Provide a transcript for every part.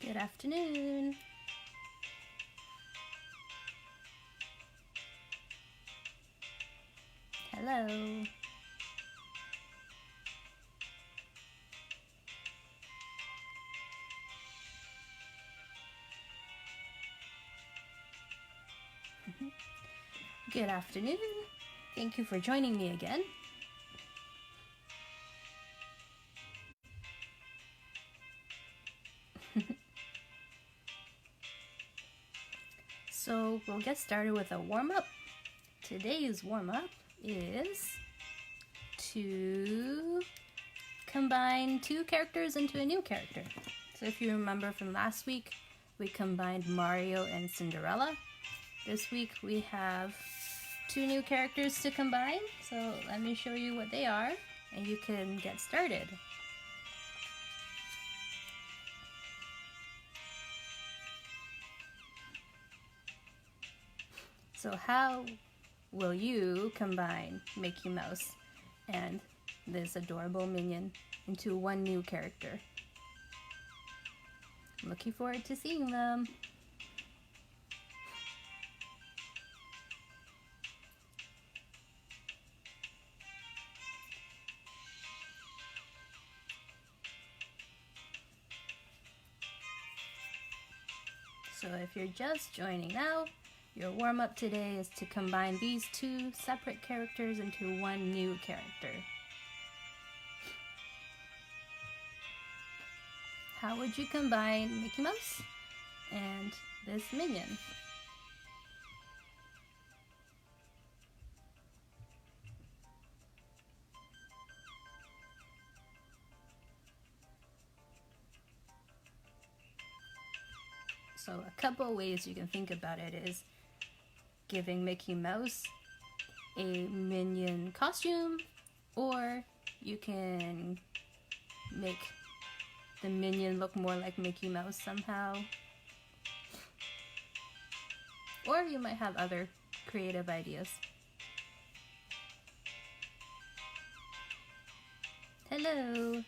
Good afternoon. Hello. Good afternoon. Thank you for joining me again. So we'll get started with a warm-up. Today's warm-up is to combine two characters into a new character. So if you remember from last week, we combined Mario and Cinderella. This week we have two new characters to combine, so let me show you what they are and you can get started. So how will you combine Mickey Mouse and this adorable minion into one new character? I'm looking forward to seeing them. So if you're just joining now, your warm-up today is to combine these two separate characters into one new character. How would you combine Mickey Mouse and this minion? So a couple ways you can think about it is giving Mickey Mouse a minion costume, or you can make the minion look more like Mickey Mouse somehow. Or you might have other creative ideas. Hello!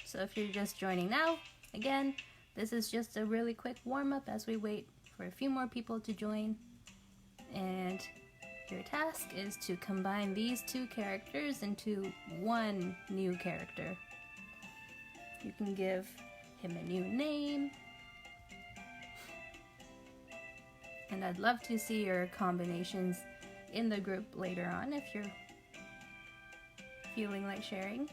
So if you're just joining now, again, this is just a really quick warm-up as we wait for a few more people to join. And your task is to combine these two characters into one new character. You can give him a new name. And I'd love to see your combinations in the group later on if you're feeling like sharing.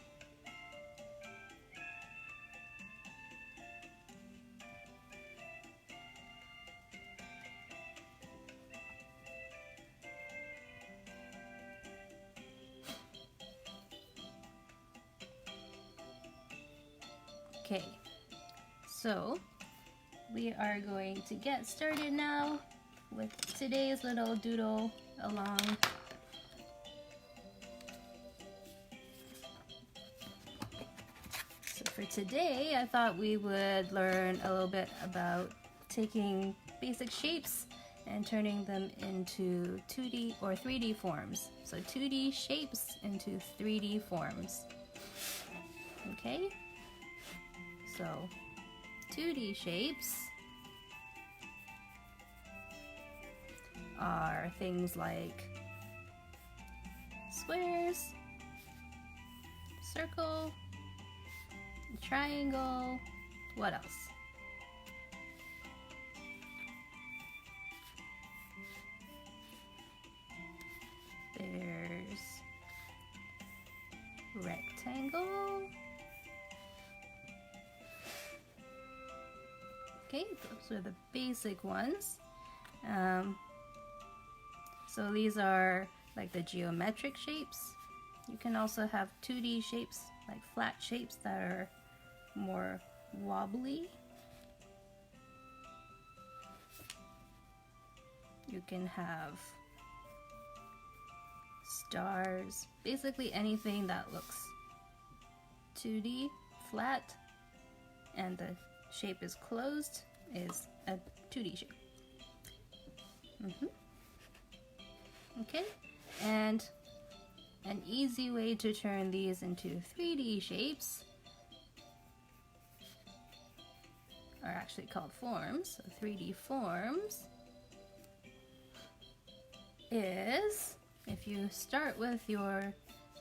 Okay, so we are going to get started now with today's little doodle along. So for today, I thought we would learn a little bit about taking basic shapes and turning them into 2D or 3D forms. So 2D shapes into 3D forms. Okay? So 2D shapes are things like squares, circle, triangle, what else? There's rectangle. Okay, those are the basic ones. So these are like the geometric shapes. You can also have 2D shapes, like flat shapes that are more wobbly. You can have stars, basically anything that looks 2D, flat, and the shape is closed is a 2D shape. Okay, and an easy way to turn these into 3D shapes, are actually called forms, so 3D forms, is if you start with your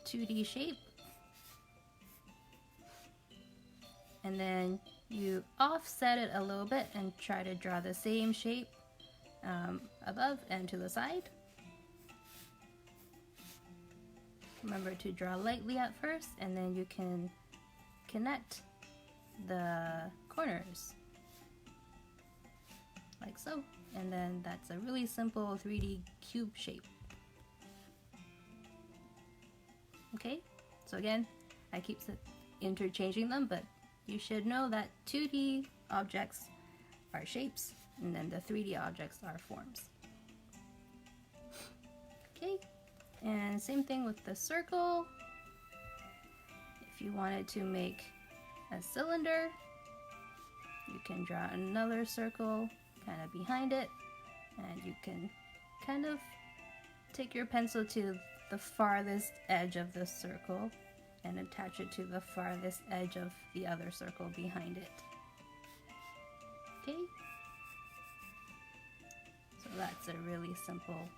2D shape and then you offset it a little bit and try to draw the same shape above and to the side. Remember to draw lightly at first, and then you can connect the corners like so, and then that's a really simple 3D cube shape. Okay, so again, I keep interchanging them, but you should know that 2D objects are shapes, and then the 3D objects are forms. Okay, and same thing with the circle. If you wanted to make a cylinder, you can draw another circle kind of behind it, and you can kind of take your pencil to the farthest edge of the circle and attach it to the farthest edge of the other circle behind it. Okay? So that's a really simple,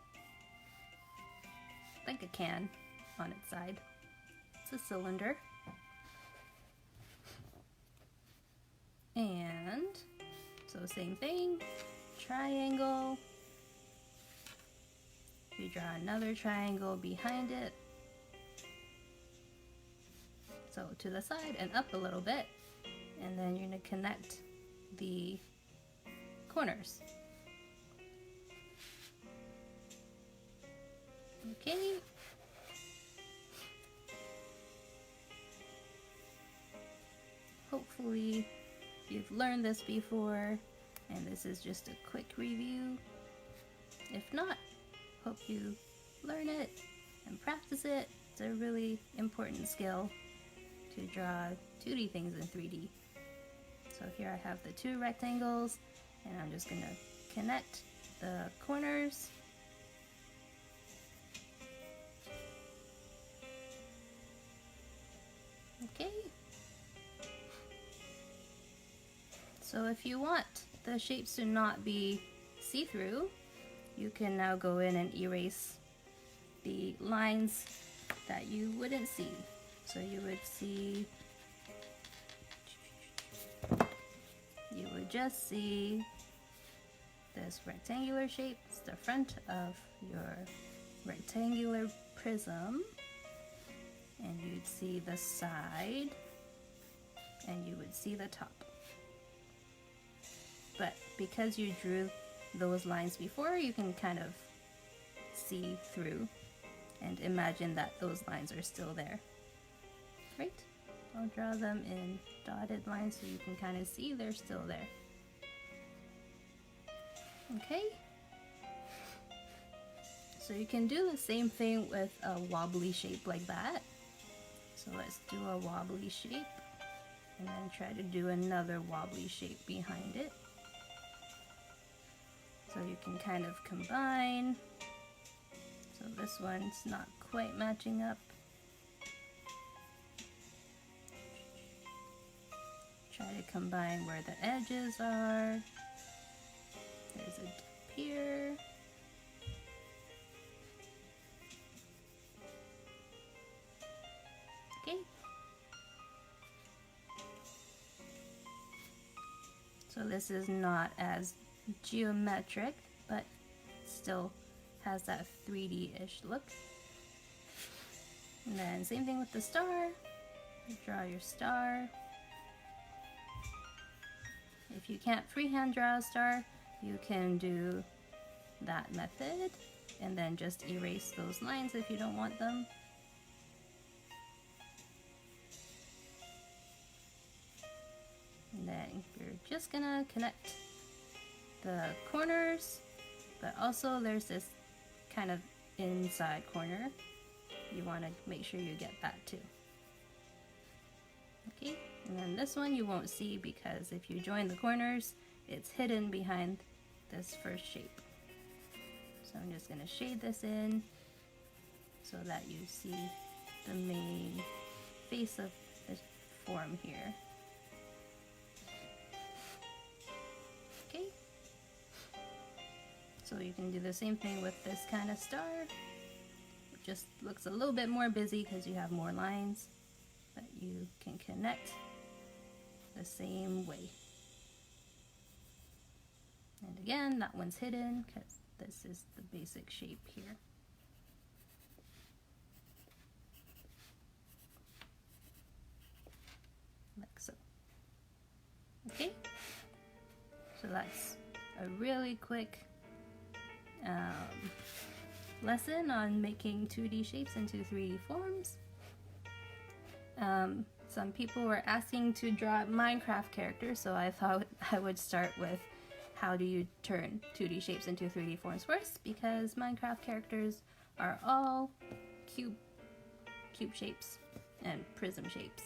like a can on its side. It's a cylinder. And so same thing, triangle. You draw another triangle behind it. So to the side and up a little bit, and then you're going to connect the corners. Okay. Hopefully you've learned this before, and this is just a quick review. If not, hope you learn it and practice it. It's a really important skill to draw 2D things in 3D. So here I have the two rectangles, and I'm just going to connect the corners. Okay. So if you want the shapes to not be see-through, you can now go in and erase the lines that you wouldn't see. So you would just see this rectangular shape. It's the front of your rectangular prism, and you'd see the side, and you would see the top. But because you drew those lines before, you can kind of see through and imagine that those lines are still there. Right? I'll draw them in dotted lines so you can kind of see they're still there. Okay? So you can do the same thing with a wobbly shape like that. So let's do a wobbly shape, and then try to do another wobbly shape behind it. So you can kind of combine. So this one's not quite matching up. Try to combine where the edges are. There's a dip here. Okay. So this is not as geometric, but still has that 3D-ish look. And then same thing with the star. You draw your star. If you can't freehand draw a star, you can do that method and then just erase those lines if you don't want them. And then you're just gonna connect the corners, but also there's this kind of inside corner. You want to make sure you get that too. Okay, and then this one you won't see because if you join the corners, it's hidden behind this first shape. So I'm just going to shade this in so that you see the main face of the form here. Okay, so you can do the same thing with this kind of star. It just looks a little bit more busy because you have more lines, but you can connect the same way. And again, that one's hidden because this is the basic shape here. Like so. Okay, so that's a really quick lesson on making 2D shapes into 3D forms. Some people were asking to draw Minecraft characters, so I thought I would start with how do you turn 2D shapes into 3D forms first, because Minecraft characters are all cube shapes and prism shapes.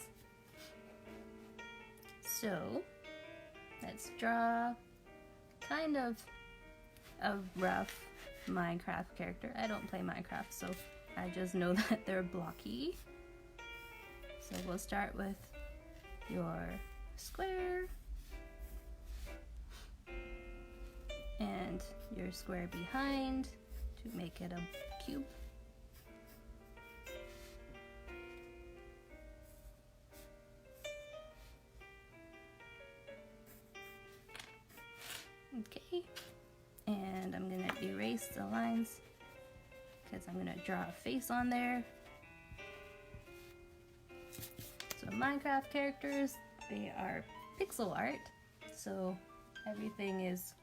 So let's draw kind of a rough Minecraft character. I don't play Minecraft, so I just know that they're blocky. So we'll start with your square and your square behind to make it a cube. Okay, and I'm gonna erase the lines because I'm gonna draw a face on there. So Minecraft characters, they are pixel art, so everything is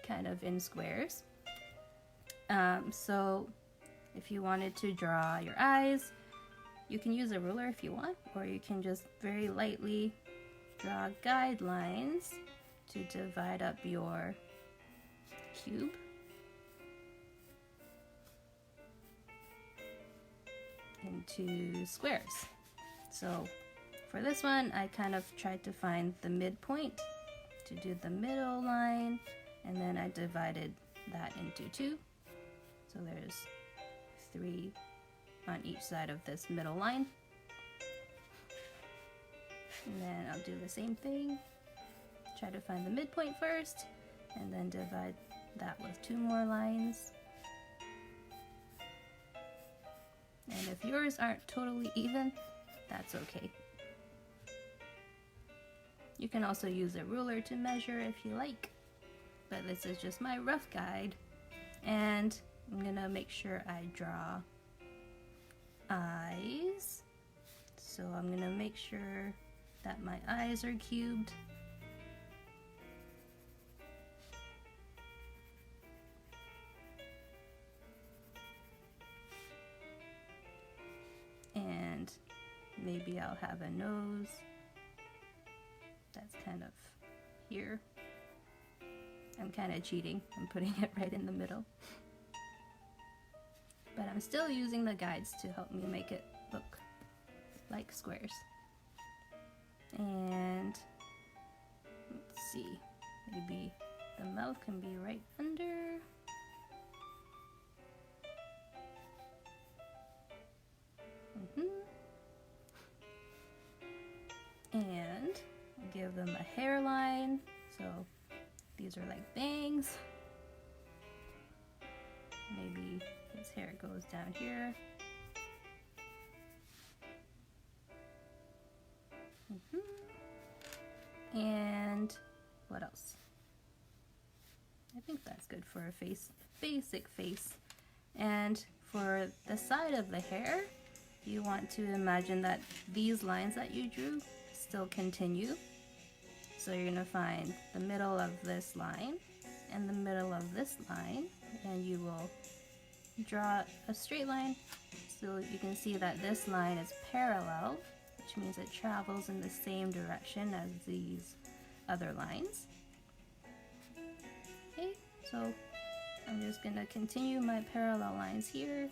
kind of in squares. So if you wanted to draw your eyes, you can use a ruler if you want, or you can just very lightly draw guidelines to divide up your cube. Into squares. So for this one, I kind of tried to find the midpoint to do the middle line, and then I divided that into two. So there's 3 on each side of this middle line. And then I'll do the same thing. Try to find the midpoint first, and then divide that with 2 more lines. And if yours aren't totally even, that's okay. You can also use a ruler to measure if you like, but this is just my rough guide. And I'm gonna make sure I draw eyes. So I'm gonna make sure that my eyes are cubed. And maybe I'll have a nose that's kind of here. I'm kind of cheating. I'm putting it right in the middle. But I'm still using the guides to help me make it look like squares. And let's see, maybe the mouth can be right under. And give them a hairline, so these are like bangs. Maybe his hair goes down here. And what else? I think that's good for a face, basic face. And for the side of the hair, you want to imagine that these lines that you drew still continue. So you're going to find the middle of this line and the middle of this line, and you will draw a straight line. So you can see that this line is parallel, which means it travels in the same direction as these other lines. Okay, so I'm just going to continue my parallel lines here.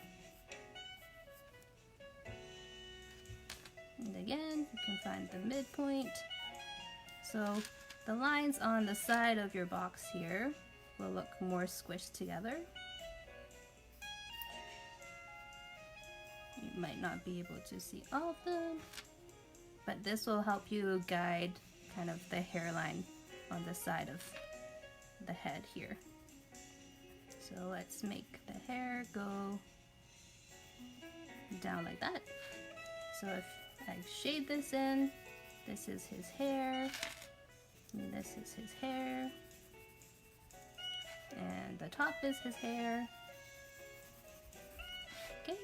And again, you can find the midpoint. So the lines on the side of your box here will look more squished together. You might not be able to see all of them, but this will help you guide kind of the hairline on the side of the head here. So let's make the hair go down like that. So if I shade this in, this is his hair, and this is his hair, and the top is his hair. Okay.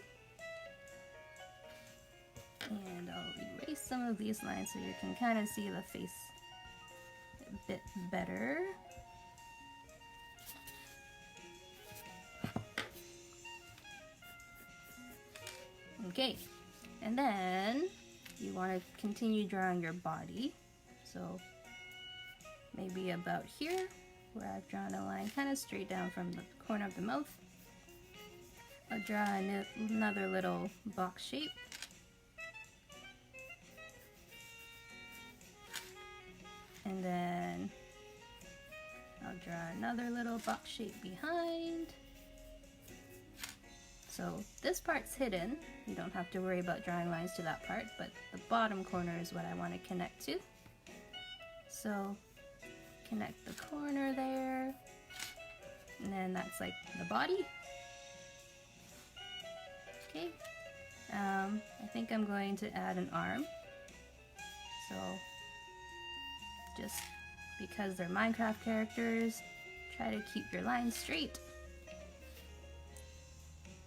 And I'll erase some of these lines so you can kind of see the face a bit better. Okay, and then you want to continue drawing your body. So maybe about here, where I've drawn a line kind of straight down from the corner of the mouth. I'll draw another little box shape. And then I'll draw another little box shape behind. So this part's hidden. You don't have to worry about drawing lines to that part, but the bottom corner is what I want to connect to. So connect the corner there, and then that's like the body. Okay, I think I'm going to add an arm. So just because they're Minecraft characters, try to keep your lines straight.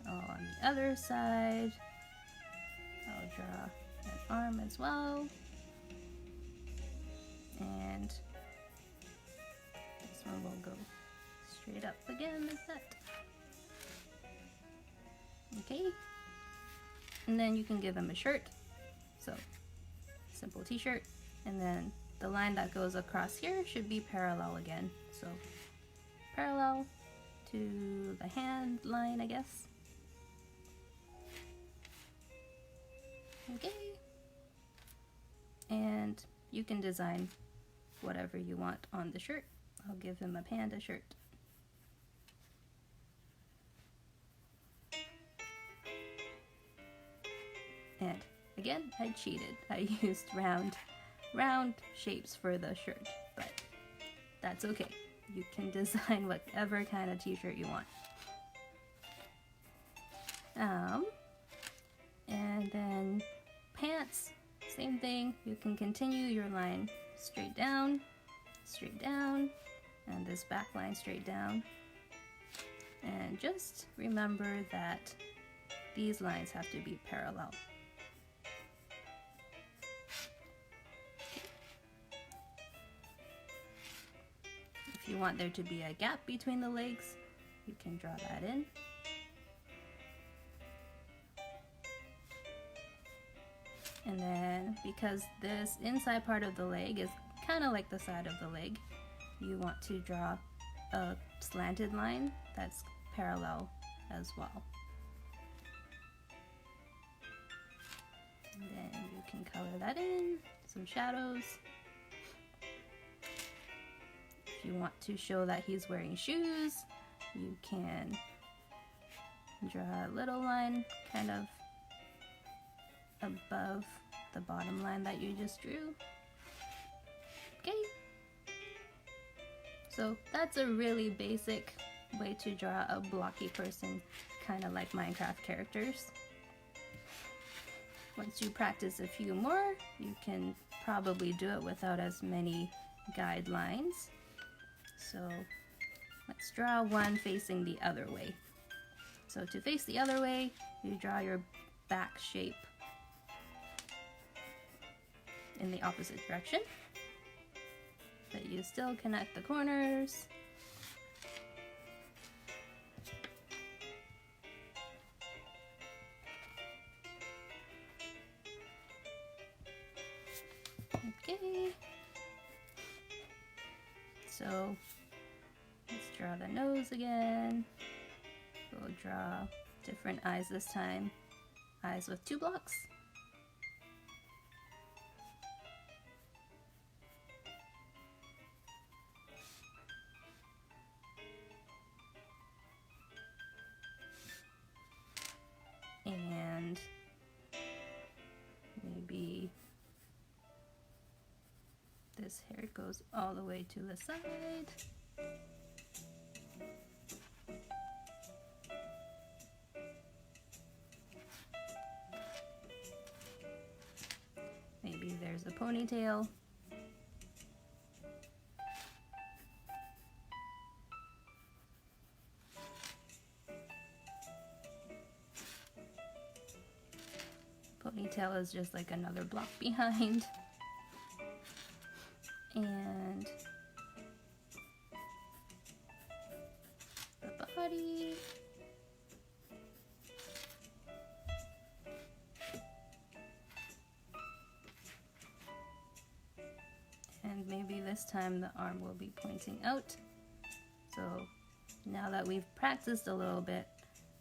On the other side, I'll draw an arm as well. And this one will go straight up again like that. Okay. And then you can give him a shirt. So, simple t-shirt. And then the line that goes across here should be parallel again. So, parallel to the hand line, I guess. Okay. And you can design whatever you want on the shirt. I'll give him a panda shirt. And again, I cheated. I used round shapes for the shirt, but that's okay. You can design whatever kind of t-shirt you want. And then pants, same thing. You can continue your line straight down, and this back line straight down. And just remember that these lines have to be parallel. If you want there to be a gap between the legs, you can draw that in. And then, because this inside part of the leg is kind of like the side of the leg, you want to draw a slanted line that's parallel as well. And then you can color that in, some shadows. If you want to show that he's wearing shoes, you can draw a little line kind of above the bottom line that you just drew. Okay. So that's a really basic way to draw a blocky person, kind of like Minecraft characters. Once you practice a few more, you can probably do it without as many guidelines. So let's draw one facing the other way. So to face the other way, you draw your back shape in the opposite direction, but you still connect the corners. Okay, so let's draw the nose again. We'll draw different eyes this time. Eyes with 2 blocks. And his hair goes all the way to the side. Maybe there's a ponytail. Ponytail is just like another block behind. And the body. And maybe this time the arm will be pointing out. So now that we've practiced a little bit,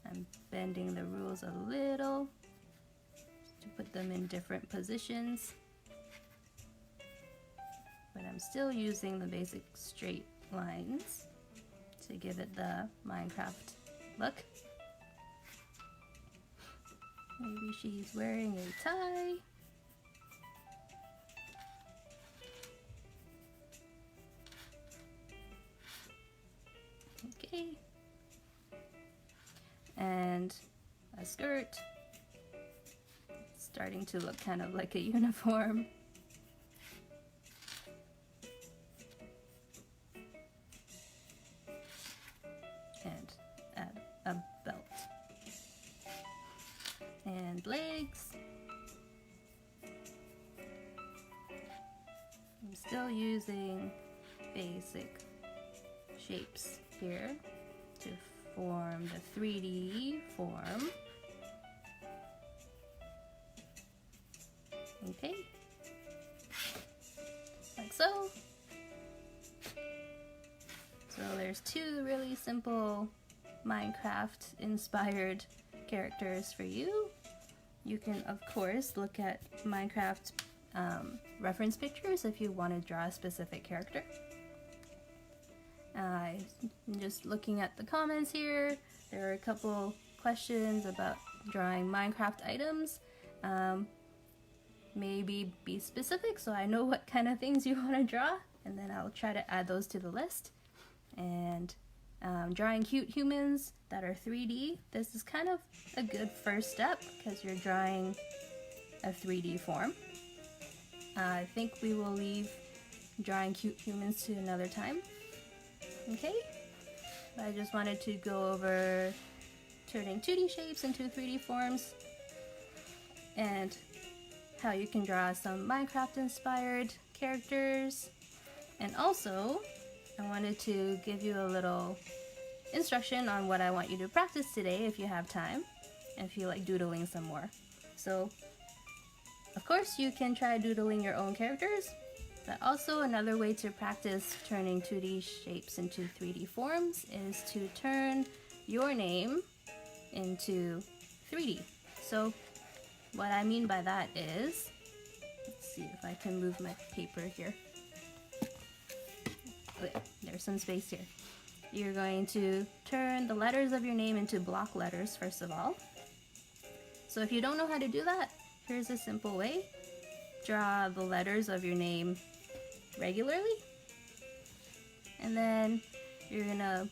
I'm bending the rules a little to put them in different positions. But I'm still using the basic straight lines to give it the Minecraft look. Maybe she's wearing a tie. Okay. And a skirt. It's starting to look kind of like a uniform. And add a belt. And legs. I'm still using basic shapes here to form the 3D form. Okay, like so. So there's two really simple Minecraft inspired characters for you. You can of course look at Minecraft reference pictures if you want to draw a specific character. Just looking at the comments here, there are a couple questions about drawing Minecraft items. Maybe be specific so I know what kind of things you want to draw, and then I'll try to add those to the list. And drawing cute humans that are 3D, this is kind of a good first step because you're drawing a 3D form. I think we will leave drawing cute humans to another time. Okay, I just wanted to go over turning 2D shapes into 3D forms and how you can draw some Minecraft inspired characters. And also, I wanted to give you a little instruction on what I want you to practice today if you have time and feel like doodling some more. So, of course, you can try doodling your own characters. But also another way to practice turning 2D shapes into 3D forms is to turn your name into 3D. So what I mean by that is, let's see if I can move my paper here. Okay, there's some space here. You're going to turn the letters of your name into block letters first of all. So if you don't know how to do that, here's a simple way. Draw the letters of your name regularly, and then you're gonna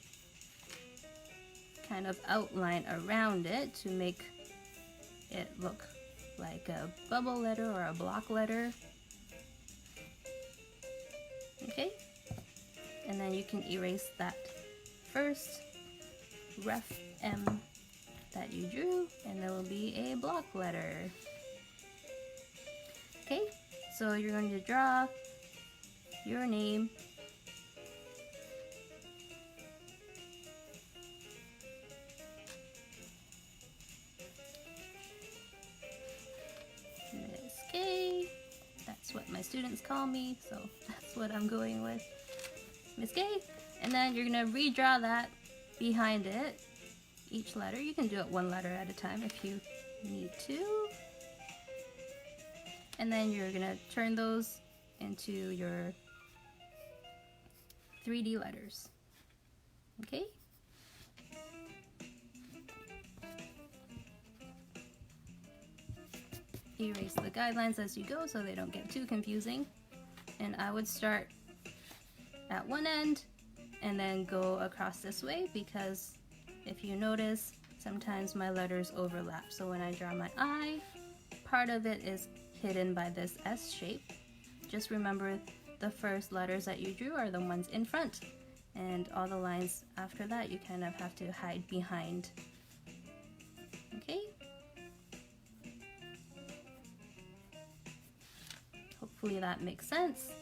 kind of outline around it to make it look like a bubble letter or a block letter. Okay, and then you can erase that first rough M that you drew, and there will be a block letter. Okay, so you're going to draw your name Miss K. That's what my students call me, so that's what I'm going with. Miss K. And then you're gonna redraw that behind it. Each letter, you can do it one letter at a time if you need to. And then you're gonna turn those into your 3D letters. Okay? Erase the guidelines as you go so they don't get too confusing. And I would start at one end and then go across this way, because if you notice, sometimes my letters overlap. So when I draw my I, part of it is hidden by this S shape. Just remember the first letters that you drew are the ones in front, and all the lines after that you kind of have to hide behind. Okay? Hopefully that makes sense.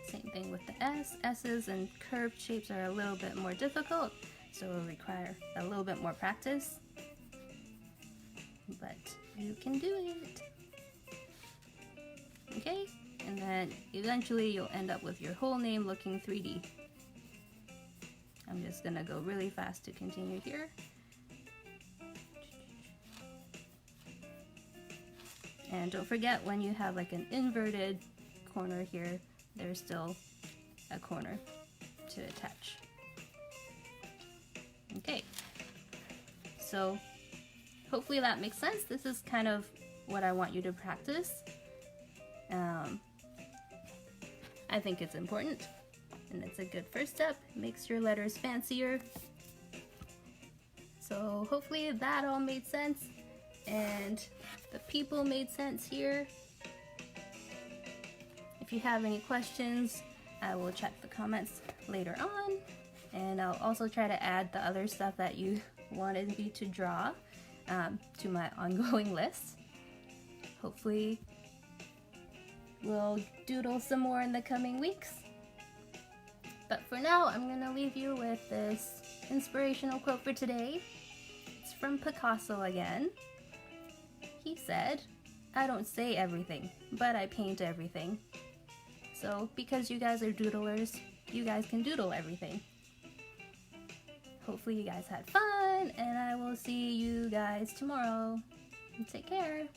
Same thing with the S. S's and curved shapes are a little bit more difficult, so it'll require a little bit more practice. But you can do it. Okay? And then eventually you'll end up with your whole name looking 3D. I'm just gonna go really fast to continue here. And don't forget, when you have like an inverted corner here, there's still a corner to attach. Okay, so hopefully that makes sense. This is kind of what I want you to practice. I think it's important, and it's a good first step. Makes your letters fancier. So hopefully that all made sense, and the people made sense here. If you have any questions, I will check the comments later on, and I'll also try to add the other stuff that you wanted me to draw to my ongoing list. Hopefully we'll doodle some more in the coming weeks. But for now, I'm gonna leave you with this inspirational quote for today. It's from Picasso again. He said, "I don't say everything, but I paint everything." So because you guys are doodlers, you guys can doodle everything. Hopefully you guys had fun, and I will see you guys tomorrow. Take care.